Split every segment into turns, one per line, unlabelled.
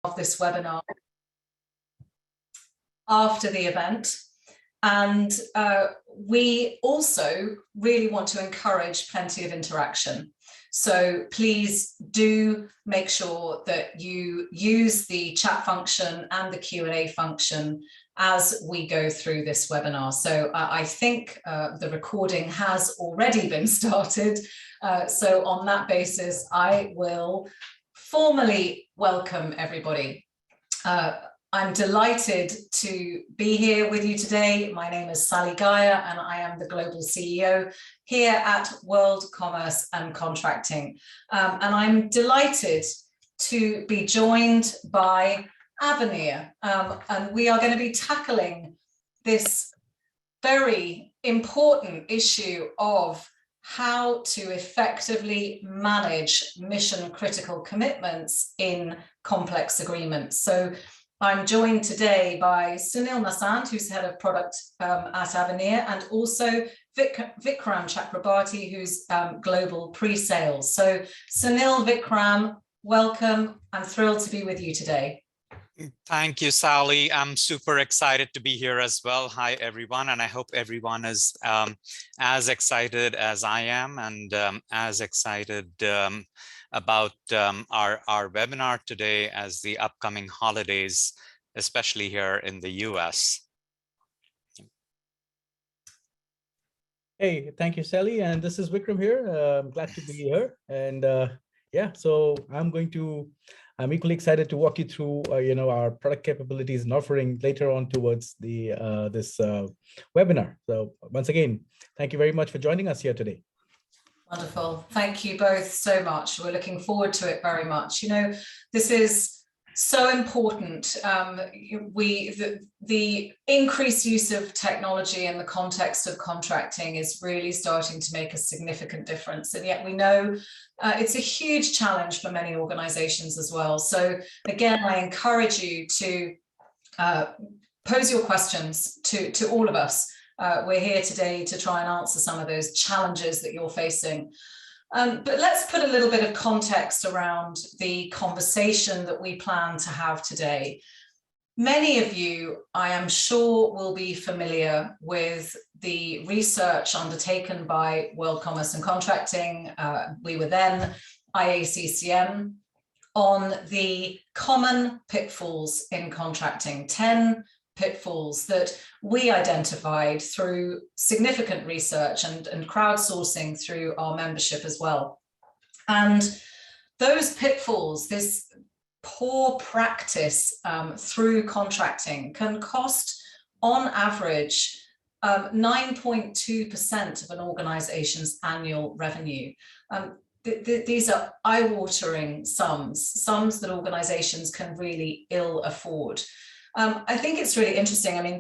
of this webinar after the event. And we also really want to encourage plenty of interaction. So please do make sure that you use the chat function and the Q&A function as we go through this webinar. So I think the recording has already been started. So on that basis, I will formally welcome everybody. I'm delighted to be here with you today. My name is Sally Geyer and I am the Global CEO here at World Commerce and Contracting. And I'm delighted to be joined by Avenir. And we are going to be tackling this very important issue of how to effectively manage mission critical commitments in complex agreements. So I'm joined today by Sunil Nasant, who's head of product at Avenir, and also Vikram Chakrabarti, who's global pre-sales. So Sunil, Vikram, welcome. I'm thrilled to be with you today.
Thank you, Sally. I'm super excited to be here as well. Hi, everyone. And I hope everyone is as excited as I am and as excited about our webinar today as the upcoming holidays, especially here in the US.
Hey, thank you, Sally. And this is Vikram here. I'm glad to be here. And yeah, so I'm equally excited to walk you through, our product capabilities and offering later on towards the this webinar. So once again, thank you very much for joining us here today.
Wonderful. Thank you both so much. We're looking forward to it very much. You know, this is so important. The increased use of technology in the context of contracting is really starting to make a significant difference. And yet we know it's a huge challenge for many organizations as well. So again, I encourage you to pose your questions to all of us. We're here today to try and answer some of those challenges that you're facing. But let's put a little bit of context around the conversation that we plan to have today. Many of you, I am sure, will be familiar with the research undertaken by World Commerce and Contracting. We were then IACCM on the common pitfalls in contracting, 10 pitfalls that we identified through significant research and crowdsourcing through our membership as well. And those pitfalls, this poor practice through contracting can cost on average 9.2% of an organization's annual revenue. These are eye-watering sums that organizations can really ill afford. I think it's really interesting. I mean,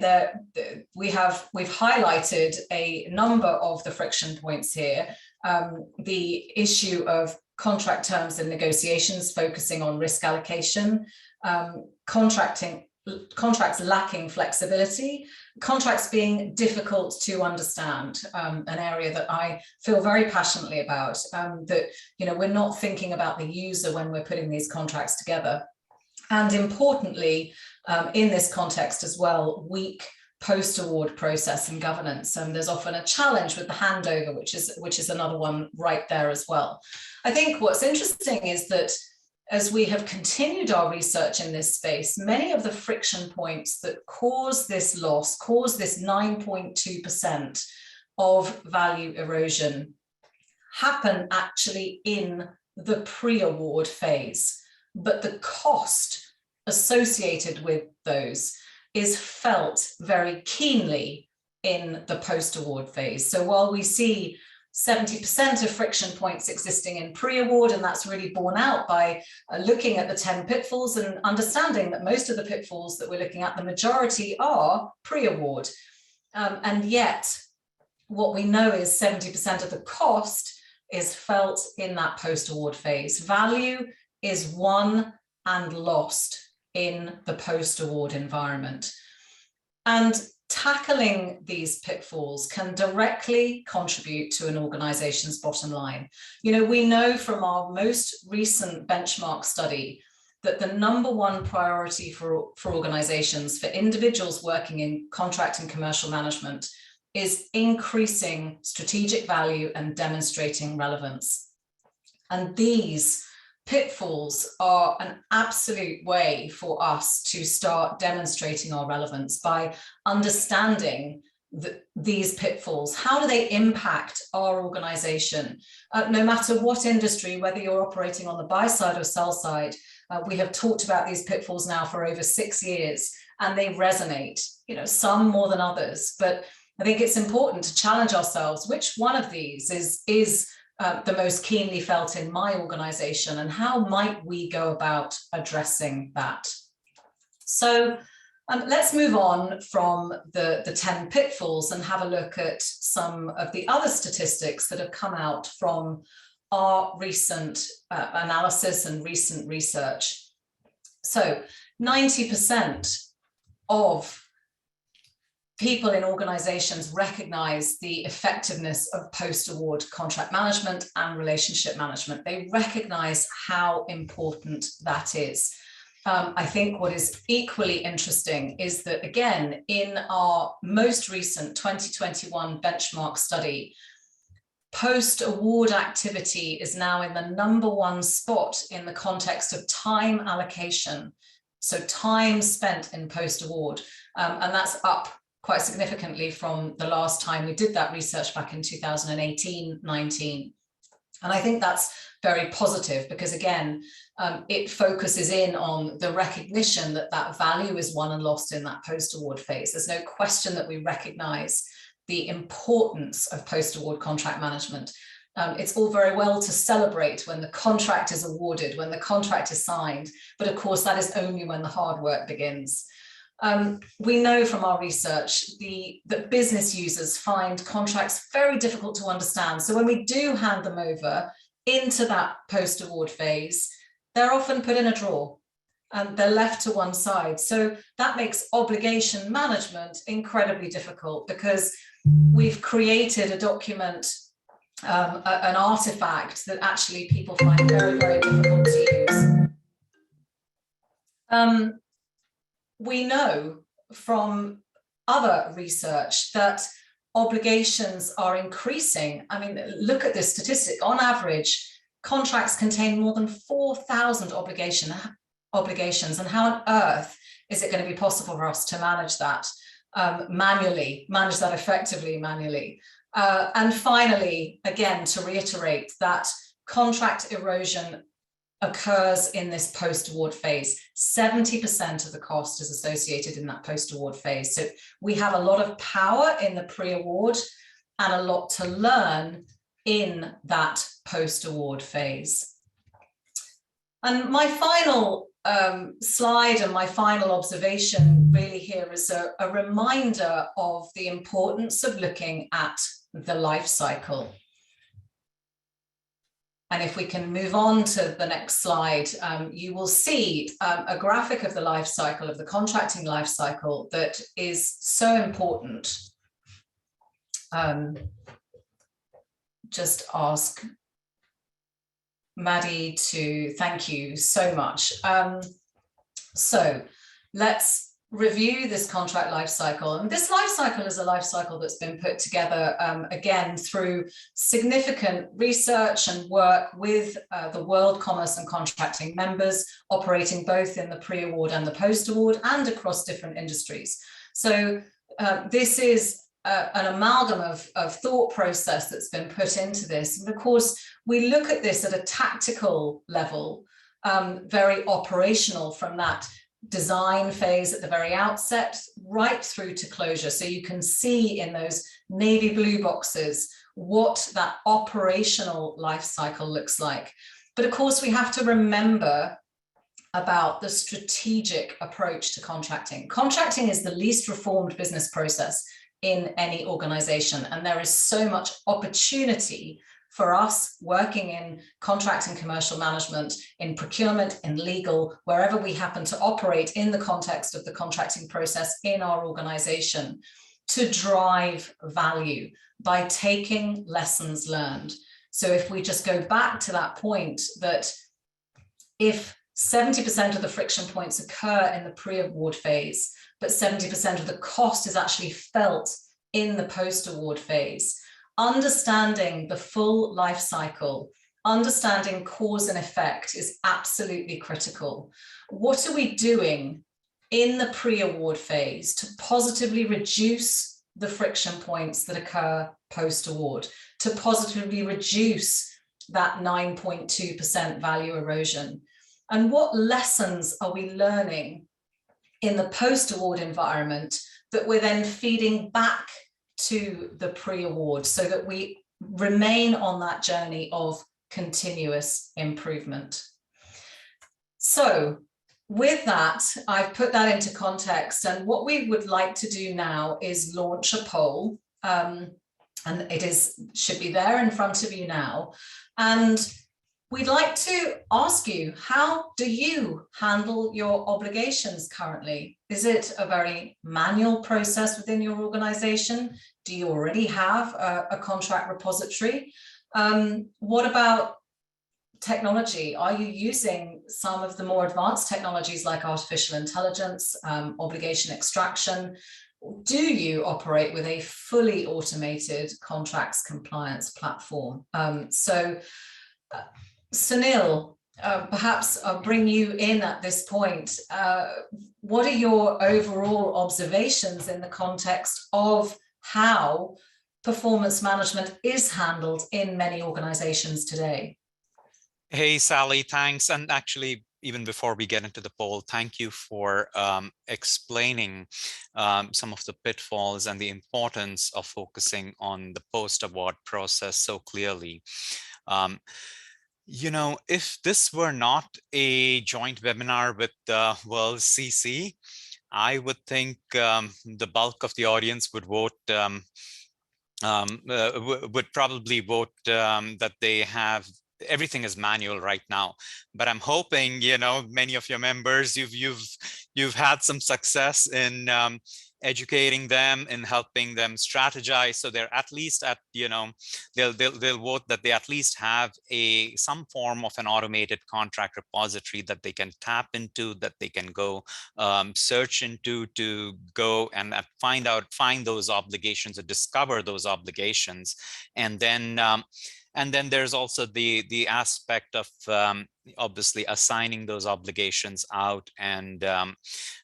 we've highlighted a number of the friction points here. The issue of contract terms and negotiations focusing on risk allocation, contracts lacking flexibility, contracts being difficult to understand, an area that I feel very passionately about, that we're not thinking about the user when we're putting these contracts together. And importantly, in this context as well, weak post-award process and governance. And there's often a challenge with the handover, which is another one right there as well. I think what's interesting is that as we have continued our research in this space, many of the friction points that cause this loss, cause this 9.2% of value erosion, happen actually in the pre-award phase. But the cost associated with those is felt very keenly in the post-award phase. So while we see 70% of friction points existing in pre-award, and that's really borne out by looking at the 10 pitfalls and understanding that most of the pitfalls that we're looking at, the majority are pre-award. And yet what we know is 70% of the cost is felt in that post-award phase. Value is won and lost in the post-award environment. And tackling these pitfalls can directly contribute to an organization's bottom line. We know from our most recent benchmark study that the #1 priority for organizations, for individuals working in contract and commercial management, is increasing strategic value and demonstrating relevance. And these pitfalls are an absolute way for us to start demonstrating our relevance by understanding these pitfalls. How do they impact our organization? No matter what industry, whether you're operating on the buy side or sell side, we have talked about these pitfalls now for over 6 years, and they resonate, some more than others. But I think it's important to challenge ourselves. Which one of these is the most keenly felt in my organization, and how might we go about addressing that? So let's move on from the 10 pitfalls and have a look at some of the other statistics that have come out from our recent analysis and recent research. So 90% of people in organizations recognize the effectiveness of post-award contract management and relationship management. They recognize how important that is. I think what is equally interesting is that, again, in our most recent 2021 benchmark study, post-award activity is now in the #1 spot in the context of time allocation. So time spent in post-award, and that's up quite significantly from the last time we did that research back in 2018-19. And I think that's very positive because, again, it focuses in on the recognition that that value is won and lost in that post-award phase. There's no question that we recognize the importance of post-award contract management. It's all very well to celebrate when the contract is awarded, when the contract is signed, but of course that is only when the hard work begins. We know from our research that business users find contracts very difficult to understand. So when we do hand them over into that post-award phase, they're often put in a drawer and they're left to one side. So that makes obligation management incredibly difficult because we've created a document, an artifact that actually people find very, very difficult to use. We know from other research that obligations are increasing. I mean, look at this statistic. On average, contracts contain more than 4,000 obligations. And how on earth is it going to be possible for us to manage that manually, manage that effectively manually? And finally, again, to reiterate that contract erosion occurs in this post-award phase. 70% of the cost is associated in that post-award phase. So we have a lot of power in the pre-award and a lot to learn in that post-award phase. And my final slide and my final observation really here is a reminder of the importance of looking at the life cycle. And if we can move on to the next slide, you will see a graphic of the life cycle, of the contracting life cycle, that is so important. Just ask Maddie to thank you so much. So let's review this contract life cycle. And this life cycle is a life cycle that's been put together, again, through significant research and work with the World Commerce and Contracting members, operating both in the pre-award and the post-award and across different industries. So this is an amalgam of thought process that's been put into this. And of course, we look at this at a tactical level, very operational, from that design phase at the very outset right through to closure. So you can see in those navy blue boxes what that operational life cycle looks like. But of course, we have to remember about the strategic approach to contracting. Contracting is the least reformed business process in any organization, and there is so much opportunity for us working in contract and commercial management, in procurement, in legal, wherever we happen to operate in the context of the contracting process in our organization, to drive value by taking lessons learned. So if we just go back to that point, that if 70% of the friction points occur in the pre-award phase, but 70% of the cost is actually felt in the post-award phase. Understanding the full life cycle, understanding cause and effect is absolutely critical. What are we doing in the pre-award phase to positively reduce the friction points that occur post-award, to positively reduce that 9.2% value erosion? And what lessons are we learning in the post-award environment that we're then feeding back to the pre-award so that we remain on that journey of continuous improvement? So with that, I've put that into context, and what we would like to do now is launch a poll, and it should be there in front of you now. And we'd like to ask you, how do you handle your obligations currently? Is it a very manual process within your organization? Do you already have a contract repository? What about technology? Are you using some of the more advanced technologies like artificial intelligence, obligation extraction? Do you operate with a fully automated contracts compliance platform? Sunil, perhaps I'll bring you in at this point. What are your overall observations in the context of how performance management is handled in many organizations today?
Hey, Sally, thanks. And actually, even before we get into the poll, thank you for explaining some of the pitfalls and the importance of focusing on the post-award process so clearly. You know, if this were not a joint webinar with WorldCC, I would think the bulk of the audience would vote, would probably vote that they have everything is manual right now. But I'm hoping, you know, many of your members, you've had some success in educating them and helping them strategize, so they're at least at, you know, they'll vote that they at least have some form of an automated contract repository that they can tap into, that they can go search into, to go and find those obligations or discover those obligations. And then there's also the aspect of obviously assigning those obligations out and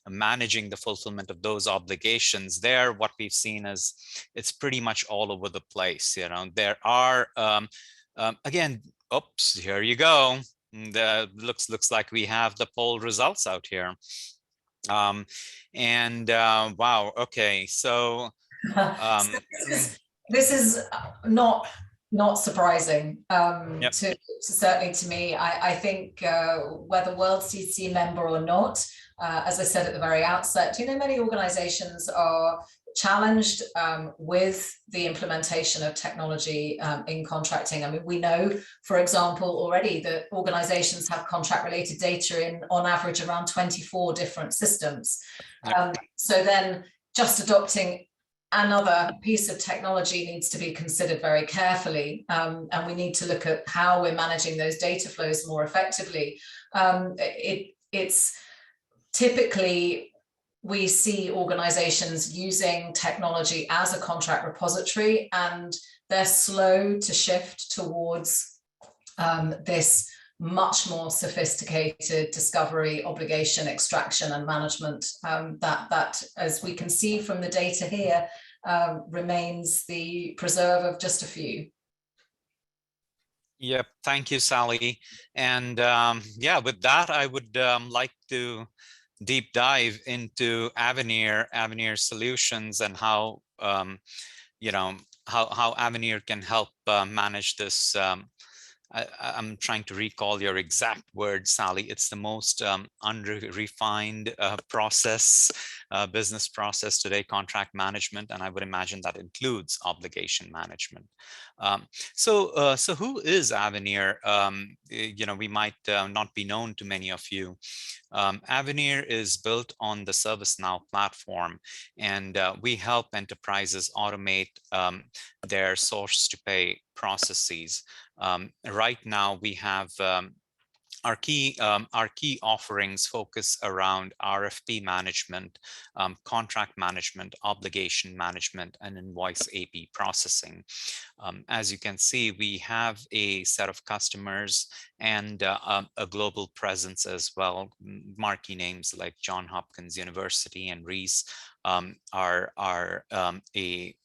managing the fulfillment of those obligations. There, what we've seen is it's pretty much all over the place. You know, there are again, oops, here you go. Looks like we have the poll results out here. Wow, okay, so
this is not surprising,
yep.
Certainly to me. I think whether WorldCC member or not, as I said at the very outset, you know, many organizations are challenged with the implementation of technology in contracting. I mean, we know, for example, already that organizations have contract related data in, on average, around 24 different systems. So then just adopting another piece of technology needs to be considered very carefully, and we need to look at how we're managing those data flows more effectively. It's typically, we see organizations using technology as a contract repository, and they're slow to shift towards this much more sophisticated discovery, obligation extraction and management that, as we can see from the data here, remains the preserve of just a few.
Yep, thank you, Sally. And yeah, with that, I would like to deep dive into Avenir Solutions and how you know, how Avenir can help manage this. I'm trying to recall your exact words, Sally. It's the most under-refined business process today, contract management, and I would imagine that includes obligation management. So who is Avenir? You know, we might not be known to many of you. Avenir is built on the ServiceNow platform, and we help enterprises automate their source to pay processes. Right now, we have our key offerings focus around RFP management, contract management, obligation management, and invoice AP processing. As you can see, we have a set of customers and a global presence as well. Marquee names like Johns Hopkins University and Reese are a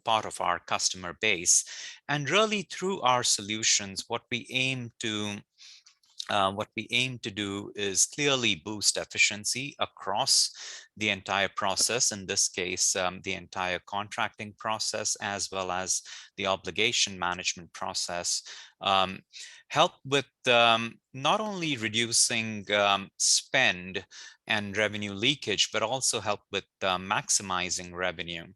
part of our customer base. And really, through our solutions, what we aim to do is clearly boost efficiency across the entire process, in this case, the entire contracting process, as well as the obligation management process. Help with not only reducing spend and revenue leakage, but also help with maximizing revenue.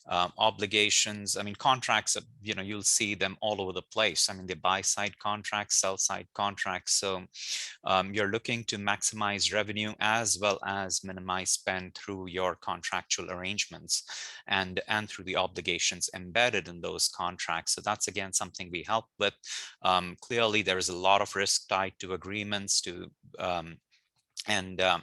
Obligations, I mean, contracts, you'll see them all over the place. I mean, the buy side contracts, sell side contracts. So you're looking to maximize revenue as well as minimize spend through your contractual arrangements and through the obligations embedded in those contracts. So that's, again, something we help with. Clearly, there is a lot of risk tied to agreements, and a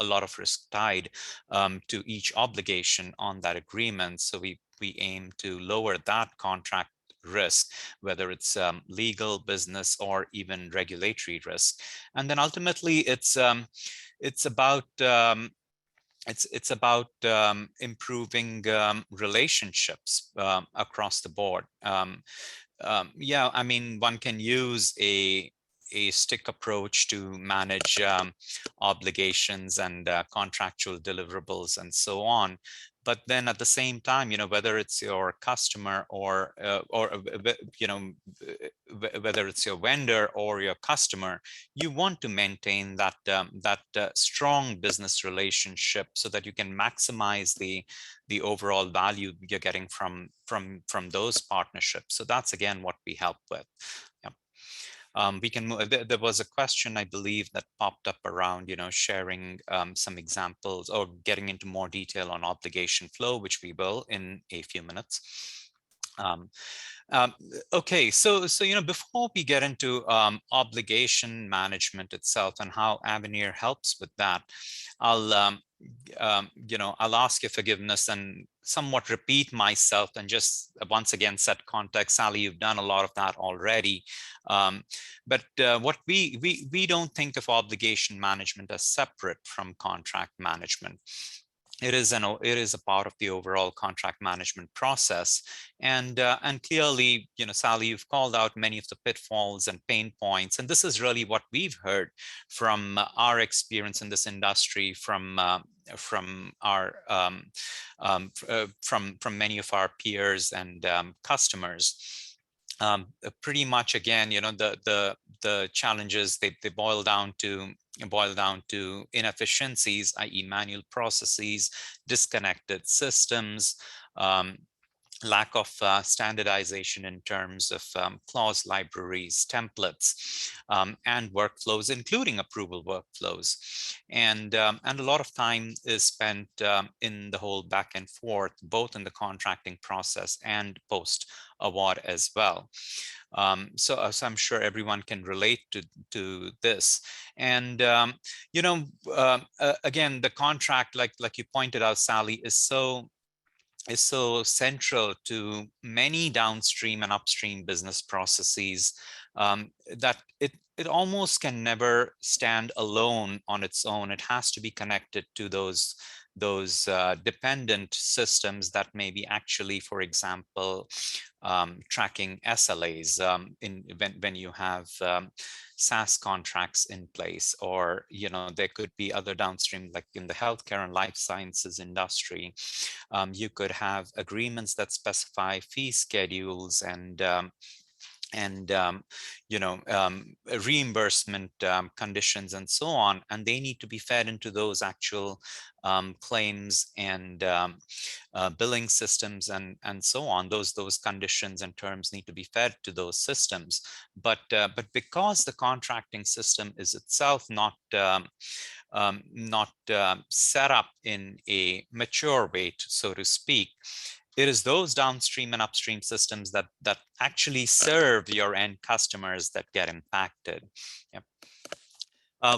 lot of risk tied to each obligation on that agreement. So we aim to lower that contract risk, whether it's legal, business, or even regulatory risk. And then ultimately, it's about improving relationships across the board. Yeah, I mean, one can use a stick approach to manage obligations and contractual deliverables and so on. But then at the same time, whether it's your customer or whether it's your vendor or your customer, you want to maintain that strong business relationship so that you can maximize the overall value you're getting from those partnerships. So that's, again, what we help with. Yep. We can move. There was a question, I believe, that popped up around, sharing some examples or getting into more detail on obligation flow, which we will in a few minutes. Okay, so before we get into obligation management itself and how Avenir helps with that, I'll ask your forgiveness and somewhat repeat myself and just once again set context. Sally, you've done a lot of that already. But what we don't think of obligation management as separate from contract management. It is a part of the overall contract management process, and clearly, Sally, you've called out many of the pitfalls and pain points, and this is really what we've heard from our experience in this industry, from many of our peers and customers. Pretty much, again, the challenges they boil down to inefficiencies, i.e. manual processes, disconnected systems, lack of standardization in terms of clause libraries, templates, and workflows, including approval workflows. And a lot of time is spent in the whole back and forth, both in the contracting process and post-award as well. So I'm sure everyone can relate to this. And again, the contract, like you pointed out, Sally, is so central to many downstream and upstream business processes that it almost can never stand alone on its own. It has to be connected to those dependent systems that may be actually, for example, tracking SLAs when you have SaaS contracts in place, or there could be other downstream, like in the healthcare and life sciences industry. You could have agreements that specify fee schedules and reimbursement conditions and so on, and they need to be fed into those actual claims and billing systems and so on. Those conditions and terms need to be fed to those systems, but because the contracting system is itself not set up in a mature way, so to speak, it is those downstream and upstream systems that actually serve your end customers that get impacted. Yep.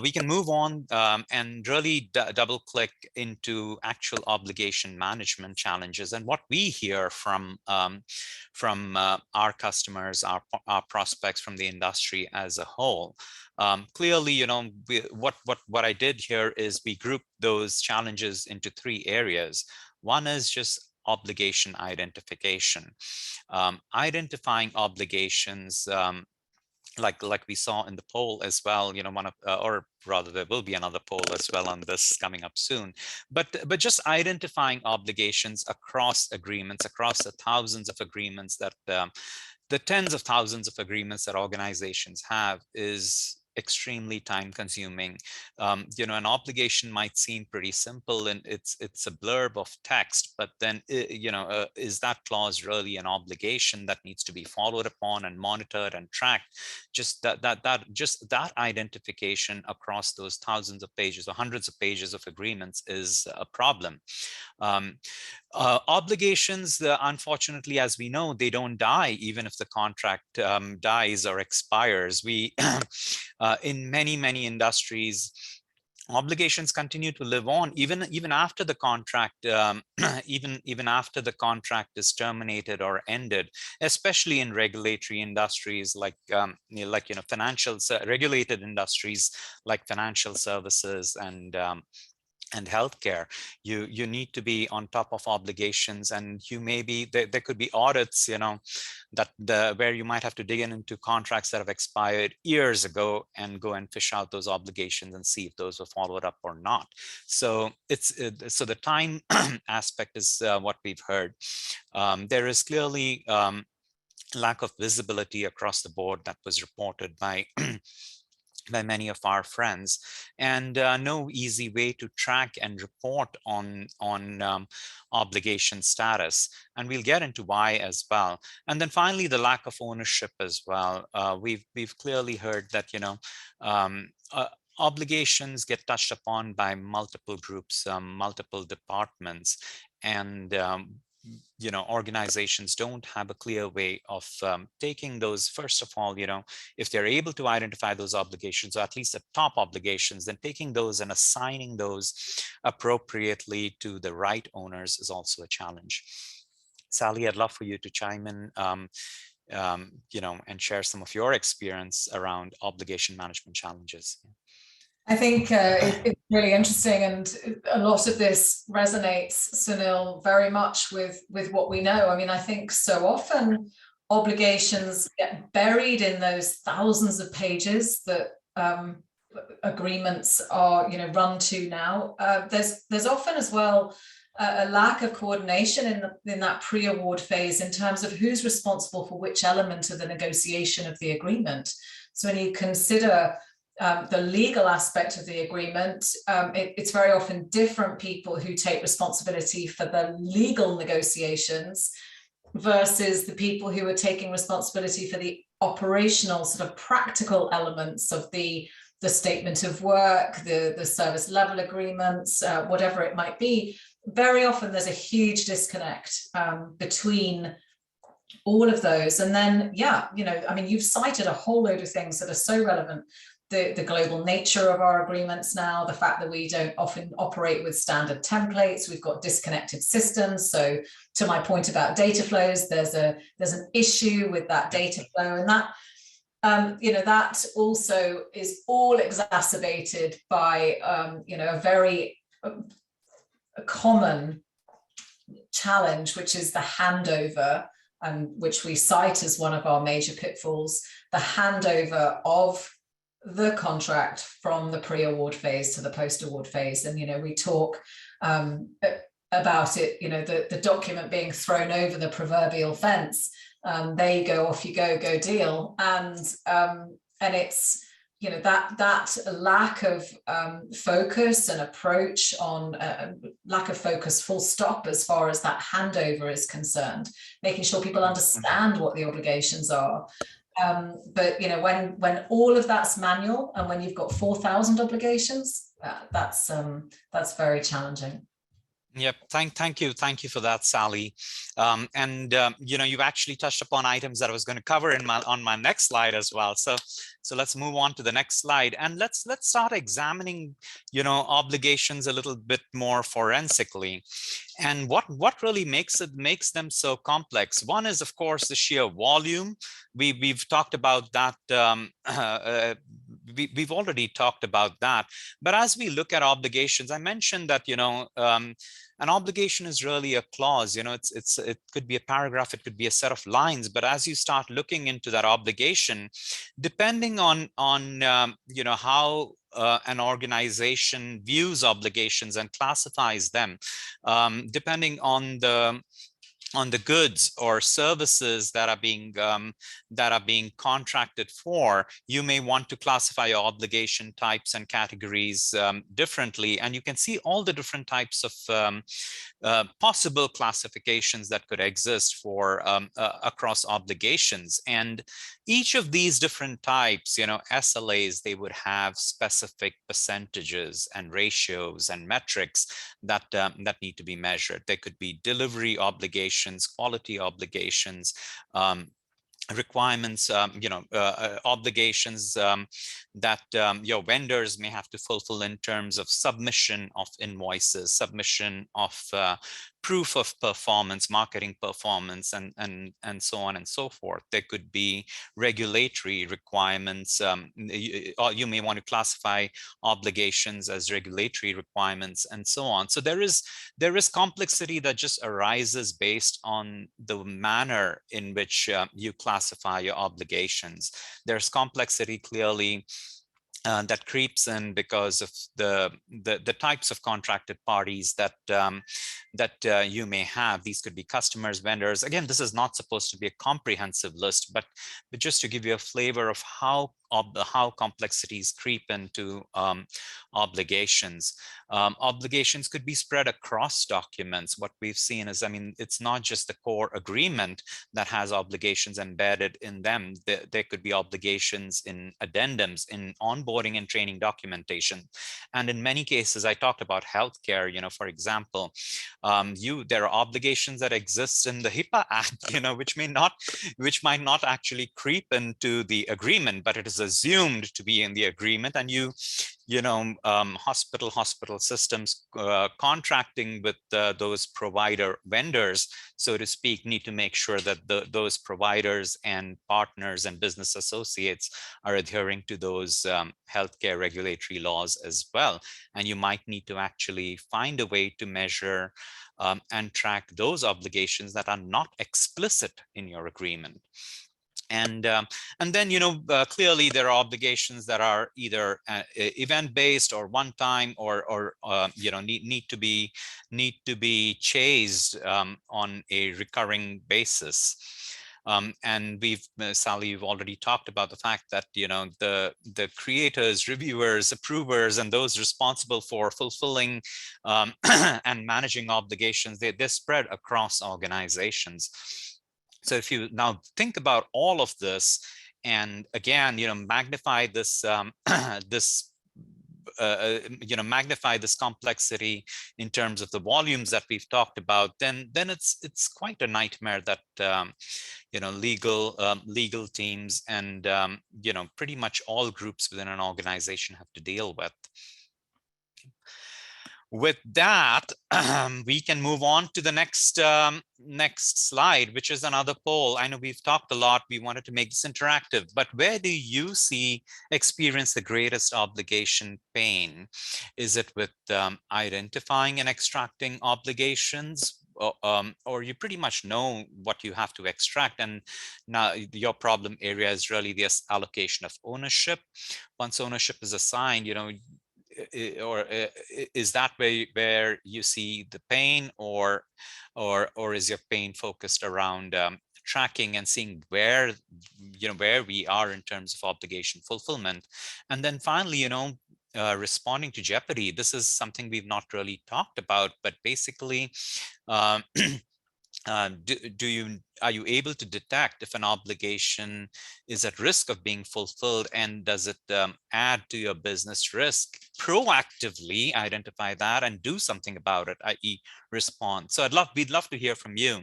we can move on and really double click into actual obligation management challenges and what we hear from our customers, our prospects, from the industry as a whole. Clearly, you know, what I did here is we grouped those challenges into 3 areas. One is just obligation identification, identifying obligations. Like we saw in the poll as well, you know, or rather there will be another poll as well on this coming up soon, but just identifying obligations across agreements, across the thousands of agreements that the tens of thousands of agreements that organizations have is extremely time consuming. You know, an obligation might seem pretty simple and it's a blurb of text, but then, you know, is that clause really an obligation that needs to be followed upon and monitored and tracked? Just that identification across those thousands of pages or hundreds of pages of agreements is a problem. Obligations, unfortunately, as we know, they don't die even if the contract dies or expires. We, in many industries, obligations continue to live on even after the contract, even after the contract is terminated or ended, especially in regulatory industries like you know, regulated industries like financial services and healthcare. You need to be on top of obligations, and you may be there could be audits, you know, that where you might have to dig into contracts that have expired years ago and go and fish out those obligations and see if those were followed up or not. So so the time aspect is what we've heard. There is clearly lack of visibility across the board that was reported by by many of our friends, and no easy way to track and report on obligation status, and we'll get into why as well. And then finally, the lack of ownership as well. We've clearly heard that, you know, obligations get touched upon by multiple groups, multiple departments, and you know, organizations don't have a clear way of taking those. First of all, you know, if they're able to identify those obligations, or at least the top obligations, then taking those and assigning those appropriately to the right owners is also a challenge. Sally, I'd love for you to chime in, you know, and share some of your experience around obligation management challenges.
I think it's really interesting, and a lot of this resonates, Sunil, very much with what we know. I mean, I think so often obligations get buried in those thousands of pages that agreements are, you know, run to now. There's often as well a lack of coordination in that pre-award phase in terms of who's responsible for which element of the negotiation of the agreement. So when you consider the legal aspect of the agreement, it's very often different people who take responsibility for the legal negotiations versus the people who are taking responsibility for the operational sort of practical elements of the statement of work, the service level agreements, whatever it might be. Very often there's a huge disconnect between all of those. And then, yeah, you know, I mean, you've cited a whole load of things that are so relevant. The global nature of our agreements now, the fact that we don't often operate with standard templates, we've got disconnected systems. So to my point about data flows, there's an issue with that data flow, and that you know, that also is all exacerbated by you know, a very common challenge, which is the handover, and which we cite as one of our major pitfalls, the handover of the contract from the pre-award phase to the post-award phase. And, you know, we talk about it, you know, the document being thrown over the proverbial fence. There you go, off you go deal. And it's, you know, that lack of focus and approach on lack of focus, full stop, as far as that handover is concerned, making sure people understand what the obligations are. But, you know, when all of that's manual, and when you've got 4,000 obligations, that's very challenging.
Yep. Thank you for that, Sally. You've actually touched upon items that I was going to cover on my next slide as well. So let's move on to the next slide, and let's start examining, obligations a little bit more forensically. And what really makes them so complex? One is, of course, the sheer volume. We've talked about that. We've already talked about that. But as we look at obligations, I mentioned that an obligation is really a clause. It could be a paragraph, it could be a set of lines. But as you start looking into that obligation, depending on how an organization views obligations and classifies them, depending on the goods or services that are being contracted for, you may want to classify your obligation types and categories differently. And you can see all the different types of possible classifications that could exist for across obligations. And each of these different types, SLAs, they would have specific percentages and ratios and metrics that need to be measured. There could be delivery obligations, quality obligations, requirements, obligations that your vendors may have to fulfill in terms of submission of invoices, submission of proof of performance, marketing performance, and so on and so forth. There could be regulatory requirements, or you may want to classify obligations as regulatory requirements, and so on. So there is complexity that just arises based on the manner in which you classify your obligations. There's complexity clearly that creeps in because of the types of contracted parties that you may have. These could be customers, vendors. Again, this is not supposed to be a comprehensive list, but just to give you a flavor of how complexities creep into obligations. Obligations could be spread across documents. What we've seen is, it's not just the core agreement that has obligations embedded in them. There could be obligations in addendums, in onboarding and training documentation. And in many cases, I talked about healthcare, for example, there are obligations that exist in the HIPAA Act, which might not actually creep into the agreement, but it is assumed to be in the agreement. And hospital systems contracting with those provider vendors, so to speak, need to make sure that those providers and partners and business associates are adhering to those healthcare regulatory laws as well. And you might need to actually find a way to measure and track those obligations that are not explicit in your agreement. And then clearly there are obligations that are either event-based or one-time, or need to be chased on a recurring basis. And Sally, you've already talked about the fact that the creators, reviewers, approvers, and those responsible for fulfilling and managing obligations, they're spread across organizations. So if you now think about all of this, and again, magnify this magnify this complexity in terms of the volumes that we've talked about, then it's quite a nightmare that legal teams and pretty much all groups within an organization have to deal with. With that, we can move on to the next slide, which is another poll. I know we've talked a lot. We wanted to make this interactive, but where do you experience the greatest obligation pain? Is it with identifying and extracting obligations? Or you pretty much know what you have to extract, and now your problem area is really this allocation of ownership. Once ownership is assigned, or is that where you see the pain, or is your pain focused around tracking and seeing where we are in terms of obligation fulfillment? And then finally, responding to jeopardy. This is something we've not really talked about, but basically are you able to detect if an obligation is at risk of being fulfilled, and does it add to your business risk? Proactively identify that and do something about it, i.e. respond. So we'd love to hear from you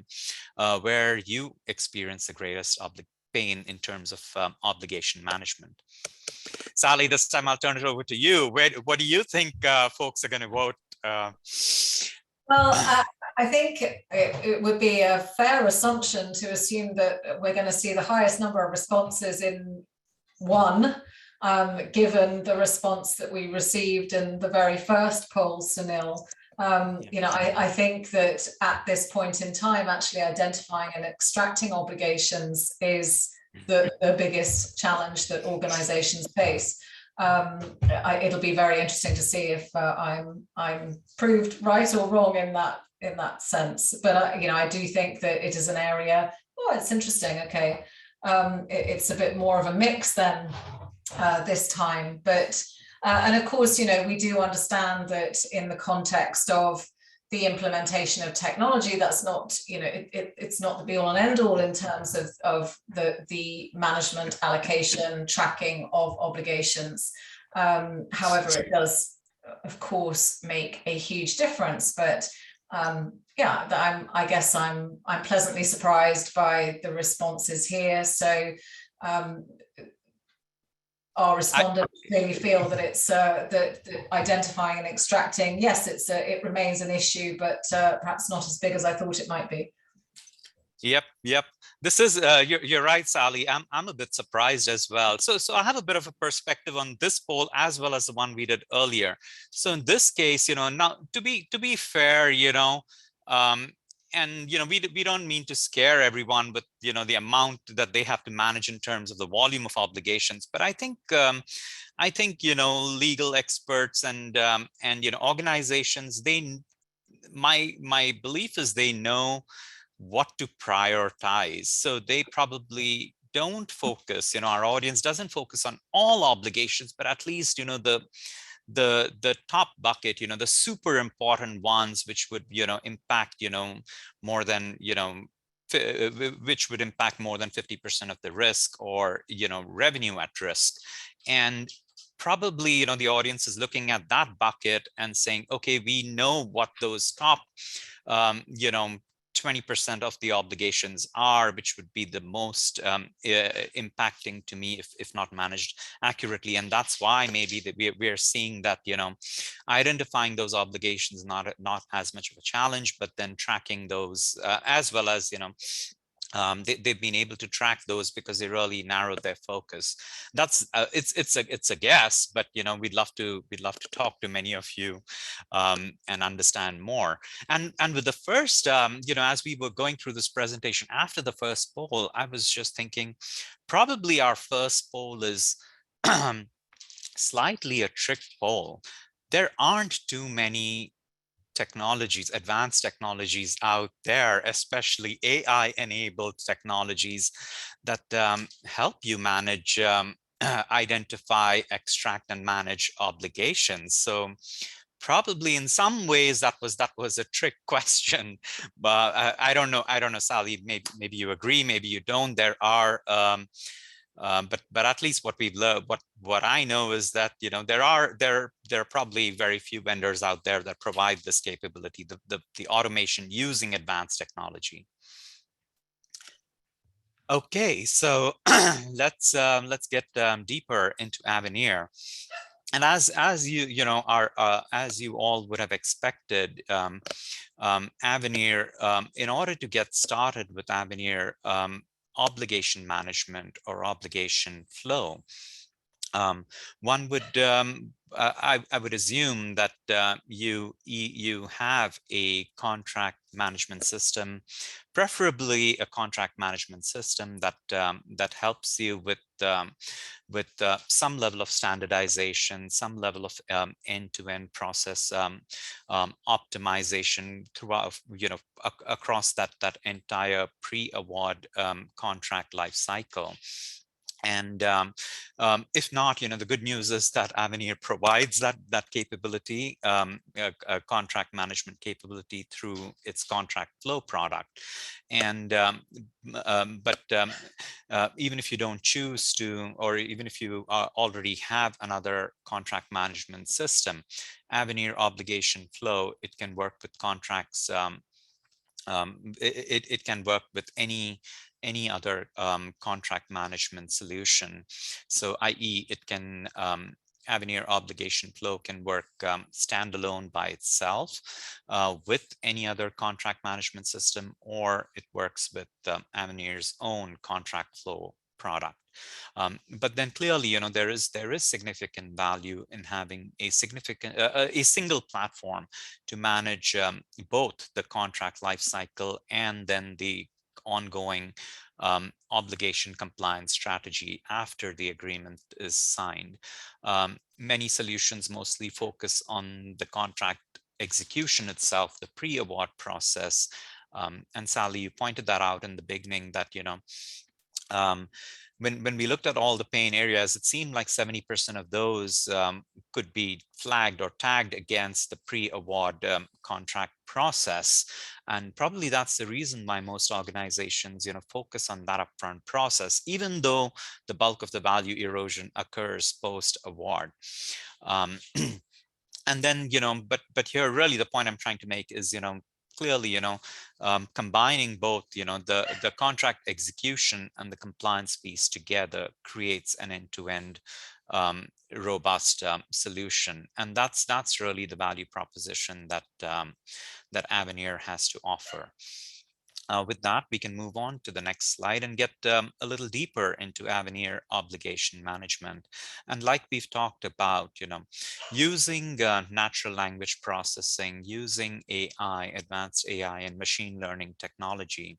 where you experience the greatest pain in terms of obligation management. Sally, this time I'll turn it over to you. What do you think folks are going to vote?
Well, I think it would be a fair assumption to assume that we're going to see the highest number of responses in one, given the response that we received in the very first poll, Sunil. You know, I think that at this point in time, actually identifying and extracting obligations is the biggest challenge that organizations face. It'll be very interesting to see if I'm proved right or wrong in that sense. But you know, I do think that it is an area. Oh, it's interesting. Okay, it's a bit more of a mix than this time. But and of course, you know, we do understand that in the context of the implementation of technology, that's not, you know, it's not the be all and end all in terms of the management, allocation, tracking of obligations. However, it does, of course, make a huge difference. But yeah, I guess I'm pleasantly surprised by the responses here. So our respondents clearly feel that it's that identifying and extracting, yes, it remains an issue, but perhaps not as big as I thought it might be.
Yep. This is you're right, Sally. I'm a bit surprised as well. So I have a bit of a perspective on this poll as well as the one we did earlier. So in this case, you know, now to be fair, you know, and you know, we don't mean to scare everyone with, you know, the amount that they have to manage in terms of the volume of obligations. But I think you know, legal experts and you know, organizations, my belief is they know what to prioritize. So they probably don't focus, you know, our audience doesn't focus on all obligations, but at least, you know, the top bucket, you know, the super important ones, which would, you know, impact, you know, more than, you know, which would impact more than 50% of the risk, or, you know, revenue at risk. And probably, you know, the audience is looking at that bucket and saying, okay, we know what those top, you know, 20% of the obligations are, which would be the most impacting to me if not managed accurately. And that's why maybe that we're seeing that, you know, identifying those obligations not as much of a challenge, but then tracking those as well as, you know, they've been able to track those because they really narrowed their focus. That's it's a guess, but you know, we'd love to talk to many of you and understand more. And with the first, you know, as we were going through this presentation after the first poll, I was just thinking, probably our first poll is slightly a trick poll. There aren't too many technologies, advanced technologies out there, especially AI-enabled technologies that help you manage, identify, extract, and manage obligations. So probably in some ways that was a trick question, but I don't know, Sally, maybe you agree, maybe you don't. There are but at least what we've learned, what I know is that, you know, there are probably very few vendors out there that provide this capability, the automation using advanced technology. Okay, so let's get deeper into Avenir. And as you know, as you all would have expected, Avenir, in order to get started with Avenir, obligation management or obligation flow, one would I would assume that you have a contract management system, preferably a contract management system that that helps you with some level of standardization, some level of end-to-end process optimization throughout, you know, across that entire pre-award contract life cycle. And if not, the good news is that Avenir provides that capability, a contract management capability through its contract flow product. And even if you don't choose to, or even if you already have another contract management system, Avenir Obligation Flow, it can work with contracts. It can work with any other contract management solution. So i.e. it can Avenir Obligation Flow can work standalone by itself with any other contract management system, or it works with Avenir's own contract flow product. But then clearly, there is significant value in having a single platform to manage both the contract lifecycle and then the ongoing obligation compliance strategy after the agreement is signed. Many solutions mostly focus on the contract execution itself, the pre-award process. And Sally, you pointed that out in the beginning that, when we looked at all the pain areas, it seemed like 70% of those could be flagged or tagged against the pre-award contract process. And probably that's the reason why most organizations, focus on that upfront process, even though the bulk of the value erosion occurs post-award. And then, but here really the point I'm trying to make is, clearly, combining both, the contract execution and the compliance piece together creates an end-to-end robust solution. And that's really the value proposition that that Avenir has to offer. With that, we can move on to the next slide and get a little deeper into Avenir obligation management. And like we've talked about, using natural language processing, using AI, advanced AI and machine learning technology,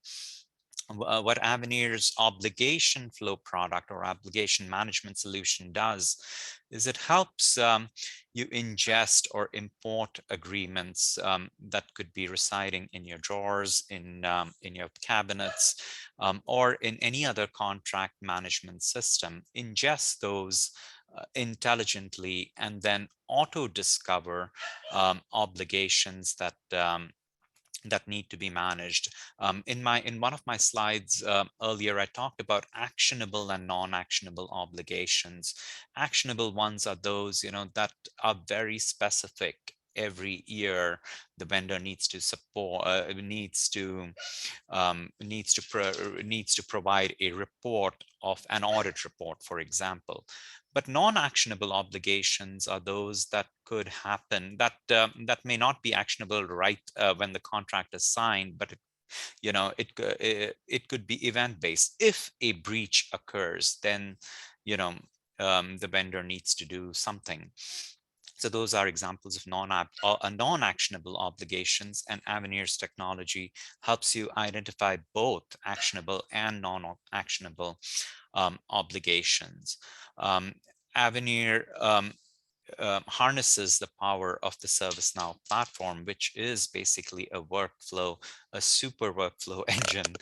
what Avenir's obligation flow product or obligation management solution does is it helps you ingest or import agreements that could be residing in your drawers, in your cabinets, or in any other contract management system. Ingest those intelligently and then auto discover obligations that that need to be managed. In one of my slides earlier, I talked about actionable and non-actionable obligations. Actionable ones are those, that are very specific. Every year, the vendor needs to support, needs to provide a report of an audit report, for example. But non-actionable obligations are those that could happen that that may not be actionable right when the contract is signed, but it could be event-based. If a breach occurs, then the vendor needs to do something. So those are examples of non-actionable obligations, and Avenir's technology helps you identify both actionable and non-actionable obligations. Avenir harnesses the power of the ServiceNow platform, which is basically a super workflow engine,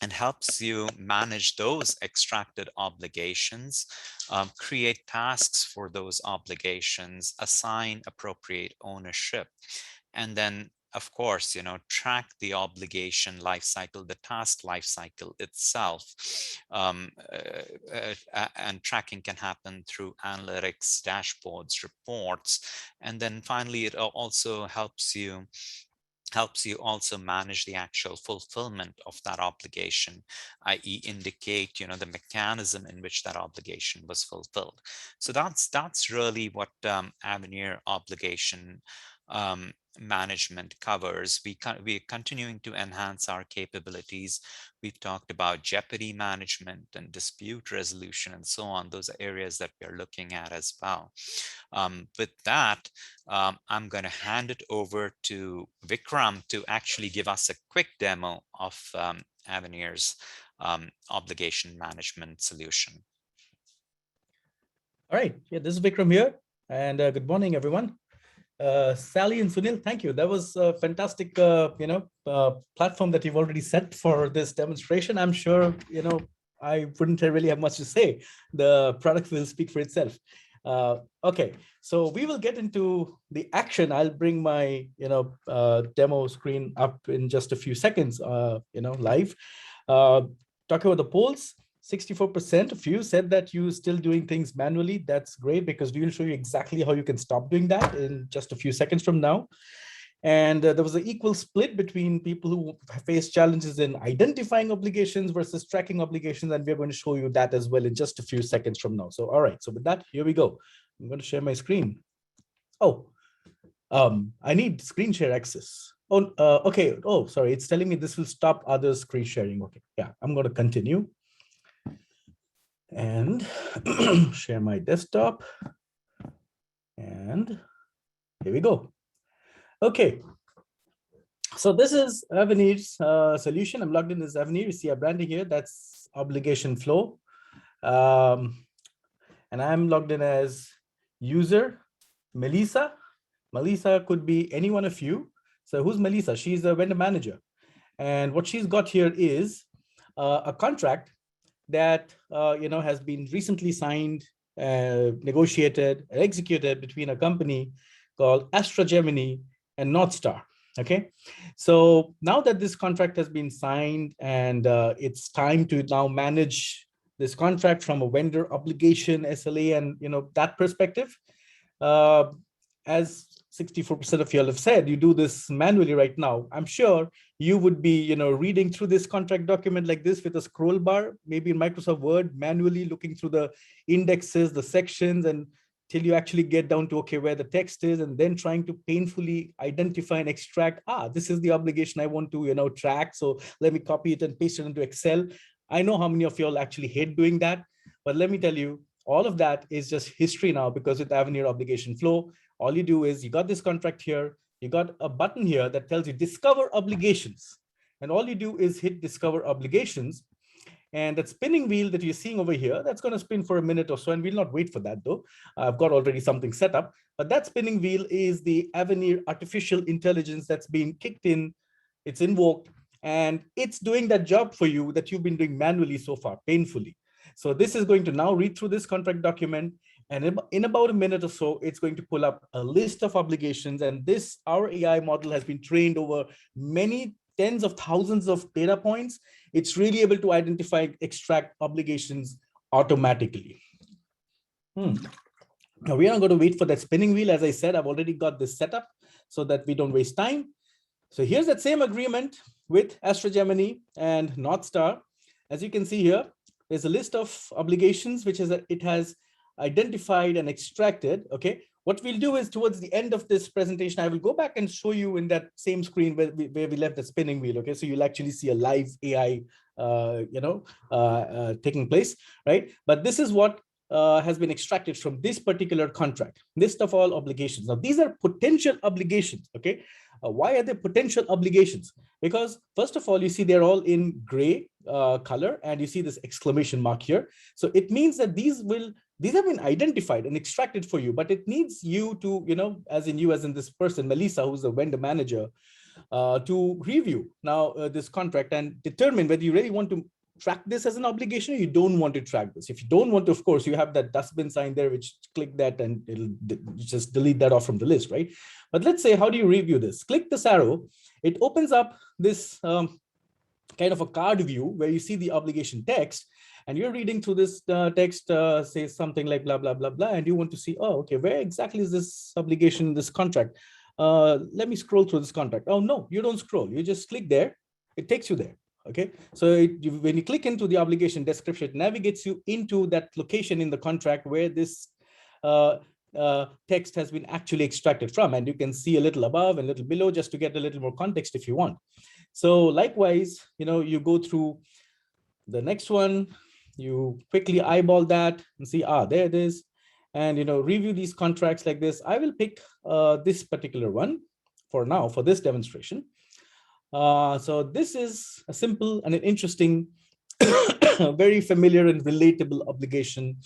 and helps you manage those extracted obligations, create tasks for those obligations, assign appropriate ownership, and then, of course, track the obligation lifecycle, the task lifecycle itself. And tracking can happen through analytics, dashboards, reports. And then finally, it also helps you also manage the actual fulfillment of that obligation, i.e. indicate, the mechanism in which that obligation was fulfilled. So that's really what Avenir obligation management covers. We're continuing to enhance our capabilities. We've talked about jeopardy management and dispute resolution and so on. Those are areas that we're looking at as well. With that, I'm going to hand it over to Vikram to actually give us a quick demo of Avenir's obligation management solution.
All right, yeah, this is Vikram here, and good morning, everyone. Sally and Sunil, thank you. That was a fantastic, platform that you've already set for this demonstration. I'm sure, I wouldn't really have much to say. The product will speak for itself. Okay, so we will get into the action. I'll bring my demo screen up in just a few seconds. Live. Talking about the polls. 64% of you said that you're still doing things manually. That's great, because we will show you exactly how you can stop doing that in just a few seconds from now. And there was an equal split between people who face challenges in identifying obligations versus tracking obligations. And we're going to show you that as well in just a few seconds from now. So, all right, so with that, here we go. I'm going to share my screen. Oh, I need screen share access. Oh, okay. Oh, sorry. It's telling me this will stop other screen sharing. Okay, yeah, I'm going to continue and share my desktop. And here we go. Okay, so this is Avenir's solution. I'm logged in as Avenir. You see our branding here. That's obligation flow. And I'm logged in as user, Melissa. Melissa could be any one of you. So who's Melissa? She's a vendor manager. And what she's got here is a contract that has been recently signed, negotiated, and executed between a company called AstraGemini and North Star. Okay, so now that this contract has been signed and it's time to now manage this contract from a vendor obligation, SLA, and that perspective, as 64% of you all have said, you do this manually right now. I'm sure you would be reading through this contract document like this with a scroll bar, maybe in Microsoft Word, manually looking through the indexes, the sections, and till you actually get down to, okay, where the text is, and then trying to painfully identify and extract, this is the obligation I want to, track. So let me copy it and paste it into Excel. I know how many of you all actually hate doing that, but let me tell you, all of that is just history now, because with Avenir Obligation Flow, all you do is you got this contract here, you got a button here that tells you discover obligations. And all you do is hit discover obligations. And that spinning wheel that you're seeing over here, that's going to spin for a minute or so, and we'll not wait for that though. I've got already something set up, but that spinning wheel is the Avenir artificial intelligence that's being kicked in, it's invoked, and it's doing that job for you that you've been doing manually so far, painfully. So this is going to now read through this contract document, and in about a minute or so, it's going to pull up a list of obligations. And our AI model has been trained over many tens of thousands of data points. It's really able to identify, extract obligations automatically. Now we are not going to wait for that spinning wheel. As I said, I've already got this set up so that we don't waste time. So here's that same agreement with AstraGemini and North Star. As you can see here, there's a list of obligations which it has identified and extracted. Okay, what we'll do is towards the end of this presentation, I will go back and show you in that same screen where we left the spinning wheel. Okay, so you'll actually see a live AI, taking place, right? But this is what has been extracted from this particular contract. List of all obligations. Now, these are potential obligations. Okay, why are they potential obligations? Because first of all, you see they're all in gray color, and you see this exclamation mark here. So it means that these have been identified and extracted for you, but it needs you to, as in this person, Melissa, who's the vendor manager, to review now this contract and determine whether you really want to track this as an obligation or you don't want to track this. If you don't want to, of course, you have that dustbin sign there, which click that and it'll just delete that off from the list, right? But let's say, how do you review this? Click this arrow. It opens up this kind of a card view where you see the obligation text, and you're reading through this text, says something like blah, blah, blah, blah, and you want to see, oh, okay, where exactly is this obligation, this contract? Let me scroll through this contract. Oh, no, you don't scroll. You just click there. It takes you there. Okay, so when you click into the obligation description, it navigates you into that location in the contract where this text has been actually extracted from. And you can see a little above and a little below just to get a little more context if you want. So likewise, you go through the next one, you quickly eyeball that and see, there it is. And, review these contracts like this. I will pick this particular one for now, for this demonstration. So this is a simple and an interesting, very familiar and relatable obligation.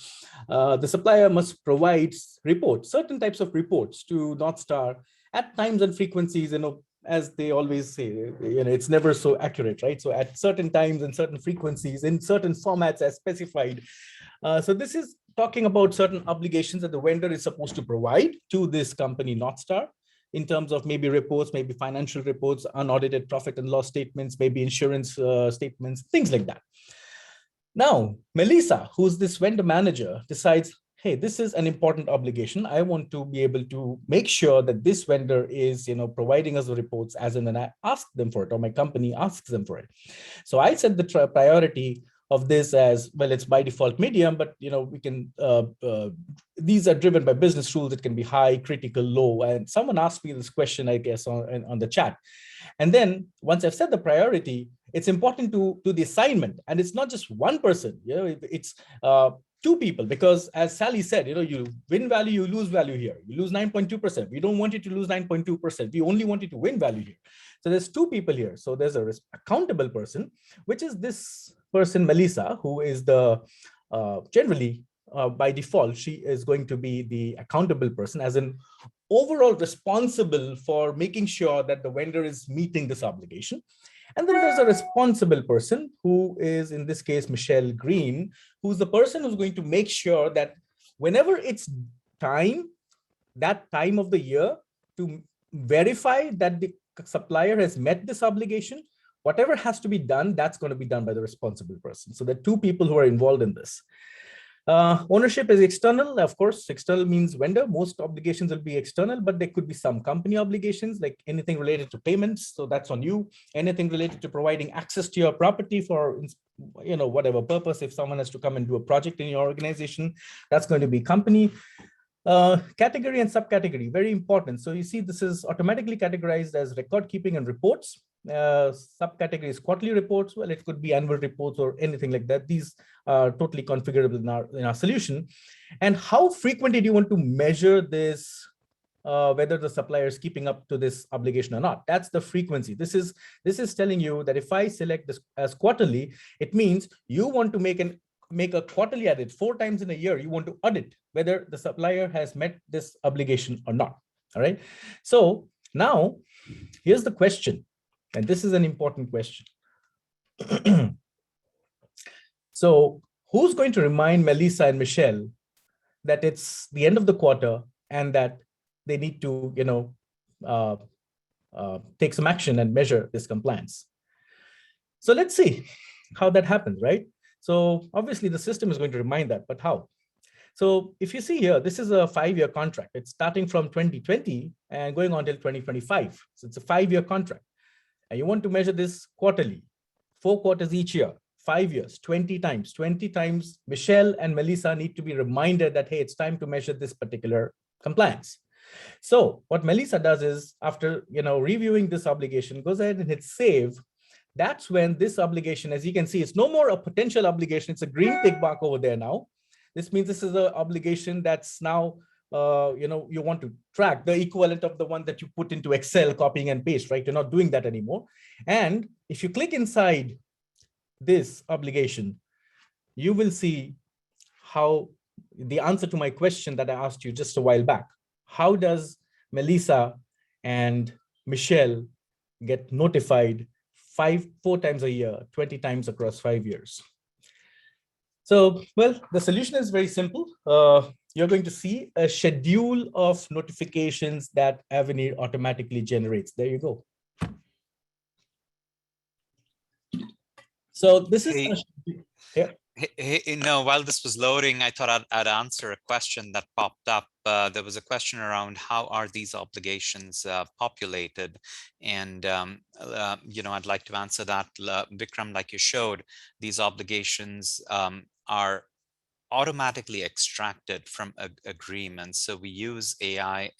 The supplier must provide reports, certain types of reports to North Star at times and frequencies, as they always say, it's never so accurate, right? So at certain times and certain frequencies in certain formats as specified. So this is talking about certain obligations that the vendor is supposed to provide to this company, Northstar, in terms of maybe reports, maybe financial reports, unaudited profit and loss statements, maybe insurance statements, things like that. Now, Melissa, who's this vendor manager, decides, hey, this is an important obligation. I want to be able to make sure that this vendor is, providing us the reports as and when I ask them for it, or my company asks them for it. So I set the priority of this as, well, it's by default medium, but we can, these are driven by business rules. It can be high, critical, low. And someone asked me this question, I guess, on the chat. And then once I've set the priority, it's important to do the assignment. And it's not just one person, it's two people, because as Sally said, you win value, you lose value here. You lose 9.2%. We don't want you to lose 9.2%. We only want you to win value here. So there's two people here. So there's a accountable person, which is this person, Melissa, who is the generally by default, she is going to be the accountable person, as in overall responsible for making sure that the vendor is meeting this obligation. And then there's a responsible person who is, in this case, Michelle Green, who's the person who's going to make sure that whenever it's time, that time of the year, to verify that the supplier has met this obligation, whatever has to be done, that's going to be done by the responsible person. So there are two people who are involved in this. Ownership is external. Of course, external means vendor. Most obligations will be external, but there could be some company obligations, like anything related to payments. So that's on you. Anything related to providing access to your property for, whatever purpose. If someone has to come and do a project in your organization, that's going to be company. Category and subcategory, very important. So you see, this is automatically categorized as record keeping and reports. Subcategory is quarterly reports. Well, it could be annual reports or anything like that. These are totally configurable in our solution. And how frequently do you want to measure this, whether the supplier is keeping up to this obligation or not? That's the frequency. This is telling you that if I select this as quarterly, it means you want to make a quarterly audit 4 times in a year. You want to audit whether the supplier has met this obligation or not. All right. So now here's the question. And this is an important question. So who's going to remind Melissa and Michelle that it's the end of the quarter and that they need to, take some action and measure this compliance? So let's see how that happens, right? So obviously the system is going to remind that, but how? So if you see here, this is a 5-year contract. It's starting from 2020 and going on till 2025. So it's a 5-year contract. And you want to measure this quarterly, 4 quarters each year, 5 years, 20 times. 20 times, Michelle and Melissa need to be reminded that, hey, it's time to measure this particular compliance. So what Melissa does is, after reviewing this obligation, goes ahead and hits save. That's when this obligation, as you can see, it's no more a potential obligation. It's a green tick mark over there now. This means this is an obligation that's now you want to track, the equivalent of the one that you put into Excel, copying and paste, right? You're not doing that anymore. And if you click inside this obligation, you will see how the answer to my question that I asked you just a while back. How does Melissa and Michelle get notified 4 times a year, 20 times across 5 years? So, well, the solution is very simple. You're going to see a schedule of notifications that Avenir automatically generates. There you go. So this is
while this was loading, I thought I'd answer a question that popped up. There was a question around how are these obligations populated, and I'd like to answer that. Vikram, like you showed, these obligations are automatically extracted from agreements. So we use AI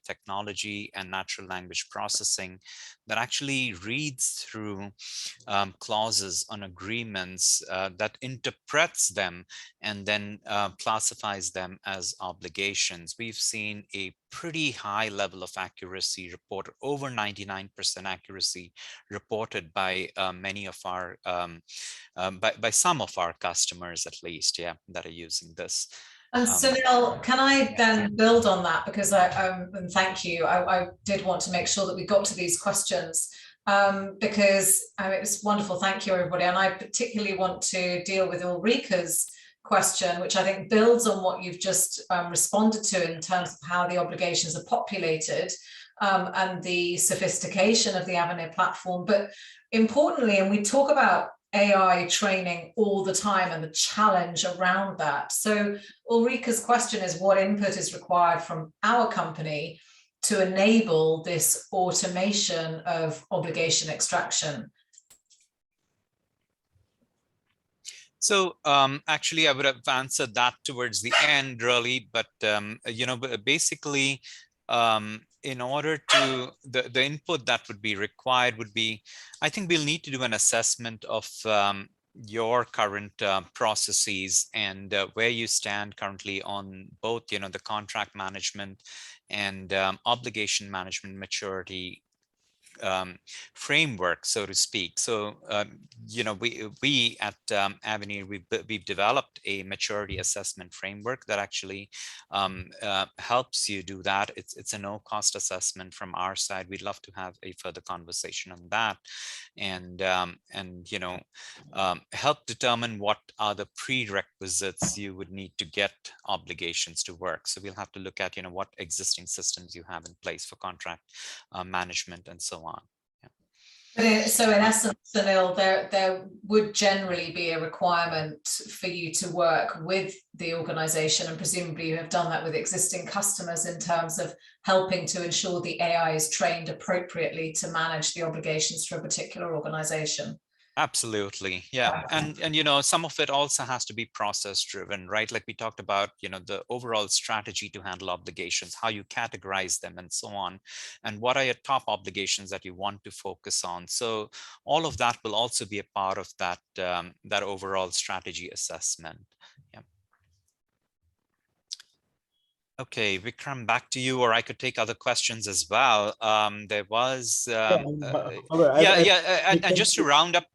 technology and natural language processing that actually reads through clauses on agreements that interprets them and then classifies them as obligations. We've seen a pretty high level of accuracy reported, over 99% accuracy reported by many of our, by some of our customers at least, that are using this.
And Sunil, can I then build on that, because and thank you. I did want to make sure that we got to these questions, because it was wonderful. Thank you, everybody. And I particularly want to deal with Ulrika's question, which I think builds on what you've just responded to in terms of how the obligations are populated, and the sophistication of the Avenir platform. But importantly, and we talk about AI training all the time and the challenge around that. So Ulrika's question is, what input is required from our company to enable this automation of obligation extraction?
So actually, I would have answered that towards the end, really. But you know, basically, in order to the input that would be required would be, I think we'll need to do an assessment of your current processes and where you stand currently on both, you know, the contract management and obligation management maturity framework, so to speak. So you know, we at Avenir, we've developed a maturity assessment framework that actually helps you do that. It's a no-cost assessment from our side. We'd love to have a further conversation on that, and you know, help determine what are the prerequisites you would need to get obligations to work. So we'll have to look at, you know, what existing systems you have in place for contract management and so on.
So in essence, Sunil, there would generally be a requirement for you to work with the organization, and presumably you have done that with existing customers in terms of helping to ensure the AI is trained appropriately to manage the obligations for a particular organization.
Absolutely. Yeah. And, you know, some of it also has to be process driven, right? Like we talked about, you know, the overall strategy to handle obligations, how you categorize them and so on. And what are your top obligations that you want to focus on? So all of that will also be a part of that, that overall strategy assessment. Yeah. Okay, Vikram, back to you, or I could take other questions as well. There was, and just to round up